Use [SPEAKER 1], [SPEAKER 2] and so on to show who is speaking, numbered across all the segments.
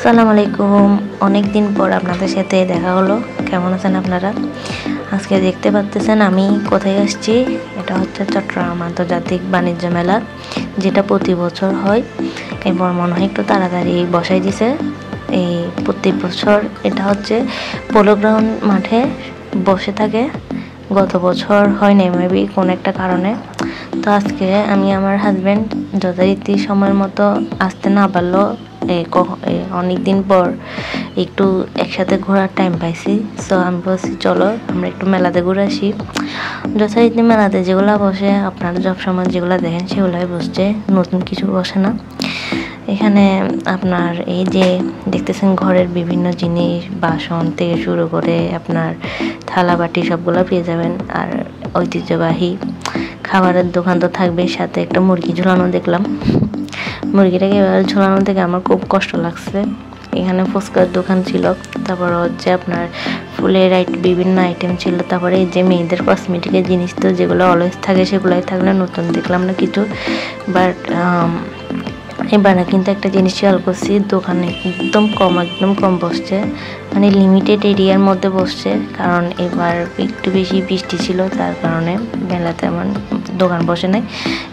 [SPEAKER 1] আসসালামু আলাইকুম। অনেক দিন পর আপনাদের সাথে দেখা হলো। কেমন আছেন আপনারা? আজকে দেখতে পাচ্ছেন আমি কোথায় আসছি। এটা হচ্ছে চট্টগ্রাম আন্তর্জাতিক বাণিজ্য মেলা, যেটা প্রতি বছর হয়। এবার মনে হয় একটু তাড়াতাড়ি বসাই দিছে। এই প্রতি বছর এটা হচ্ছে পোলো গ্রাউন্ড মাঠে বসে থাকে। গত বছর হয় নাই মেবি কোন একটা কারণে। তো আজকে আমি আমার হাজব্যান্ড যথারীতি সময়ের মতো আসতে না পারলো। অনেক দিন পর একটু একসাথে ঘোরার টাইম পাইছি। সো আমি বলছি চলো আমরা একটু মেলাতে ঘুরে আসি। যথারীতি মেলাতে যেগুলো বসে আপনারা সবসময় যেগুলো দেখেন সেগুলোই বসছে, নতুন কিছু বসে না এখানে। আপনার এই যে দেখতেছেন ঘরের বিভিন্ন জিনিস, বাসন থেকে শুরু করে আপনার থালা বাটি সবগুলো পেয়ে যাবেন। আর ঐতিহ্যবাহী খাবারের দোকান তো থাকবে, সাথে একটা মুরগি ঝুলানো দেখলাম। মুরগিটাকে এবার ঝোলানো থেকে আমার খুব কষ্ট লাগছে। এখানে ফুচকার দোকান ছিল, তারপর হচ্ছে আপনার ফুলের বিভিন্ন আইটেম ছিল। তারপরে এই যে মেয়েদের কসমেটিকের জিনিস তো যেগুলো অলওয়েজ থাকে সেগুলোই থাকলে, নতুন দেখলাম না কিছু। বাট এবার কিন্তু একটা জিনিস খেয়াল করছি, দোকানে একদম কম বসছে, মানে লিমিটেড এরিয়ার মধ্যে বসছে। কারণ এবার একটু বেশি বৃষ্টি ছিল, তার কারণে মেলাতে আমার দোকান বসে নাই।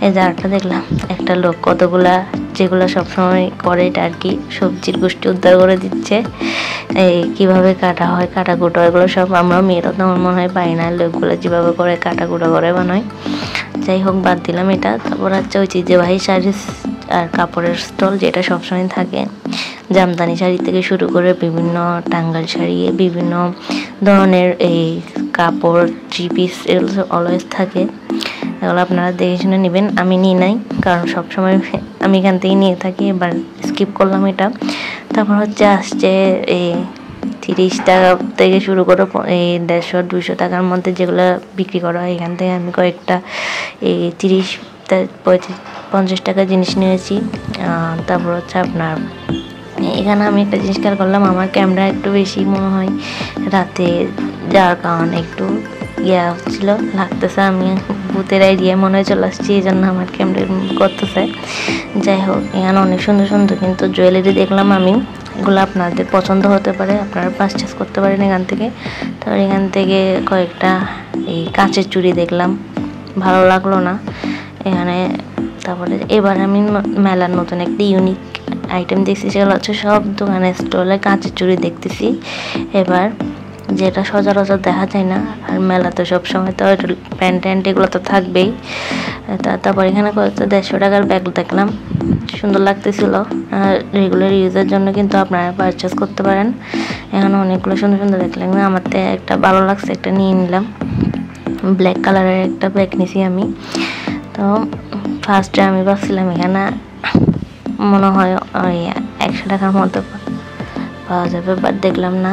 [SPEAKER 1] এই জায়গাটা দেখলাম একটা লোক কতগুলা যেগুলো সবসময় করে এটা আর কি, সবজির গোষ্ঠী উদ্ধার করে দিচ্ছে। এই কিভাবে কাটা হয়, কাটা কুটো, এগুলো সব আমরা মেয়েরা তো আমার মনে হয় পাই না। লোকগুলো যেভাবে করে কাটা কুটো করে বানায়, যাই হোক বাদ দিলাম এটা। তারপর হচ্ছে ঐতিহ্যবাহী শাড়ি আর কাপড়ের স্টল, যেটা সবসময় থাকে। জামদানি শাড়ি থেকে শুরু করে বিভিন্ন টাঙ্গাইল শাড়ি, বিভিন্ন ধরনের এই কাপড়, থ্রি পিস, এগুলো অলওয়েজ থাকে। এগুলো আপনারা দেখে শুনে নেবেন। আমি নিই নাই, কারণ সবসময় আমি এখান থেকে নিয়ে থাকি। এবার স্কিপ করলাম এটা। তারপর হচ্ছে আসছে এই 30 টাকা থেকে শুরু করে এই 150-200 টাকার মধ্যে যেগুলো বিক্রি করা হয়, এখান থেকে আমি কয়েকটা এই 30-50 টাকা জিনিস নিয়েছি। তারপর হচ্ছে আপনার এখানে আমি একটা জিনিস খেয়াল করলাম, আমার ক্যামেরা একটু বেশি মনে হয় রাতে, যার কারণে একটু ছিল লাগতেছে। আমি ভূতের আইডিয়া মনে হয় চলে আসছি, এই জন্য আমার ক্যামেরা করতেছে। যাই হোক, এখানে অনেক সুন্দর সুন্দর কিন্তু জুয়েলারি দেখলাম আমি। এগুলো আপনাদের পছন্দ হতে পারে, আপনারা পারচেস করতে পারেন এখান থেকে। তারপর এখান থেকে কয়েকটা এই কাঁচের চুড়ি দেখলাম, ভালো লাগলো না এখানে। তারপরে এবার আমি মেলার নতুন একটা ইউনিক আইটেম দেখছি, সেগুলো হচ্ছে সব দোকানের স্টলে কাঁচের চুড়ি দেখতেছি এবার, যেটা সচরাচর দেখা যায় না। আর মেলা তো সবসময় তো প্যান্ট এগুলো তো থাকবেই। তারপর এখানে কয়েকটা 150 টাকার ব্যাগ দেখলাম, সুন্দর লাগতেছিল। আর রেগুলার ইউজের জন্য কিন্তু আপনারা পারচেস করতে পারেন। এখানে অনেকগুলো সুন্দর সুন্দর দেখলাম, আমার তো একটা ভালো লাগছে, একটা নিয়ে নিলাম। ব্ল্যাক কালারের একটা ব্যাগ নিছি আমি। তো ফার্স্টে আমি ভাবছিলাম এখানে মনে হয় ওই 100 টাকার মধ্যে পাওয়া যাবে, বাট দেখলাম না,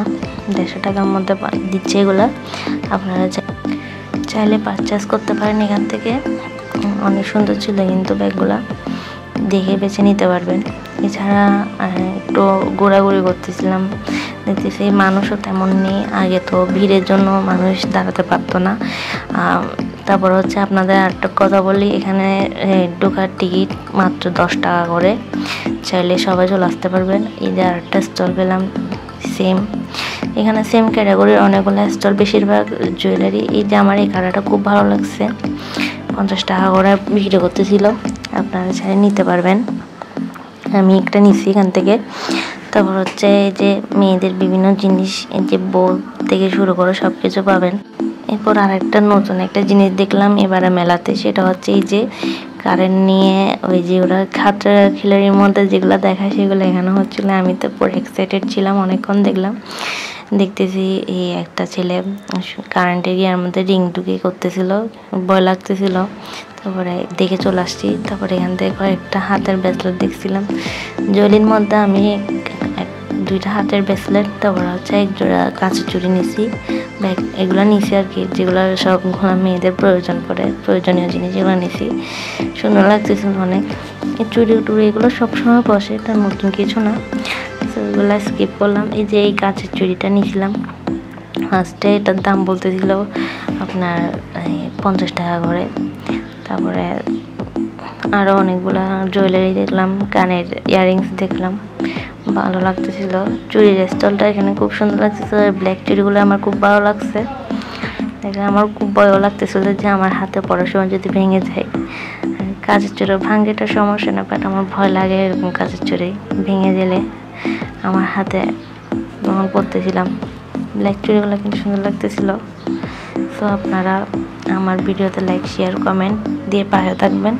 [SPEAKER 1] 150 টাকার মধ্যে দিচ্ছে এগুলা। আপনারা চাইলে পারচেস করতে পারেন এখান থেকে। অনেক সুন্দর ছিল কিন্তু ব্যাগগুলা, দেখে বেছে নিতে পারবেন। এছাড়া একটু ঘোরাঘুরি করতেছিলাম, দেখতেছি মানুষও তেমন নেই। আগে তো ভিড়ের জন্য মানুষ দাঁড়াতে পারতো না। তারপর হচ্ছে আপনাদের আরেকটা কথা বলি, এখানে ঢোকার টিকিট মাত্র 10 টাকা করে, চাইলে সবাই চলে আসতে পারবেন। এই যে আরেকটা স্টল পেলাম সেম, এখানে সেম ক্যাটাগরির অনেকগুলো স্টল, বেশিরভাগ জুয়েলারি। এই যে আমার এই কালারটা খুব ভালো লাগছে, 50 টাকা করে বিক্রি করতেছিল, আপনারা চাইলে নিতে পারবেন। আমি একটা নিচ্ছি এখান থেকে। তারপর হচ্ছে এই যে মেয়েদের বিভিন্ন জিনিস, এই যে বই থেকে শুরু করে সব কিছু পাবেন। এরপর আরেকটা নতুন একটা জিনিস দেখলাম এবারে মেলাতে, সেটা হচ্ছে এই যে কারেন্ট নিয়ে ওই যে ওরা খাতরা খিলাড়ির মধ্যে যেগুলো দেখায় সেগুলো এখানে হচ্ছিল। আমি তো পুরো এক্সাইটেড ছিলাম, অনেকক্ষণ দেখলাম। দেখতেছি এই একটা ছেলে কারেন্টের ইয়ার মধ্যে রিং ঢুকি করতেছিল, ভয় লাগতেছিল। তারপরে দেখে চলে আসছি। তারপরে এখান থেকে কয়েকটা হাতের ব্রেসলেট দেখছিলাম, জুয়েলির মধ্যে আমি 2টা হাতের ব্রেসলেট, তারপর হচ্ছে 1 জোড়া কাঁচের চুড়ি নিছি, ব্যাগ এগুলো নিছি আর কি, যেগুলো সবগুলো মেয়েদের প্রয়োজনীয় জিনিস এগুলো নিছি। সুন্দর লাগতেছিল অনেক। এই চুড়ি টুড়ি এগুলো সবসময় বসে, এটা নতুন কিছু না, এগুলো স্কিপ করলাম। এই যে এই কাঁচের চুড়িটা নিয়েছিলাম, ফার্স্টে এটার দাম বলতেছিল আপনার 50 টাকা করে। তারপরে আরও অনেকগুলো জুয়েলারি দেখলাম, কানের ইয়াররিংস দেখলাম, ভালো লাগতেছিল। চুড়ির স্টলটা এখানে খুব সুন্দর লাগতেছিল। ব্ল্যাক চুড়িগুলো আমার খুব ভালো লাগছে। দেখে আমার খুব ভয়ও লাগতেছিল যে আমার হাতে পড়ার সময় যদি ভেঙে যায়। কাঁচের চুড়ি ভাঙেটা সমস্যা না, বাট আমার ভয় লাগে এরকম কাঁচের চুড়ি ভেঙে গেলে আমার হাতে। যখন পরতেছিলাম ব্ল্যাক চুড়িগুলো কিন্তু সুন্দর লাগতেছিল। সো আপনারা আমার ভিডিওতে লাইক, শেয়ার, কমেন্ট দিয়ে পাশে থাকবেন।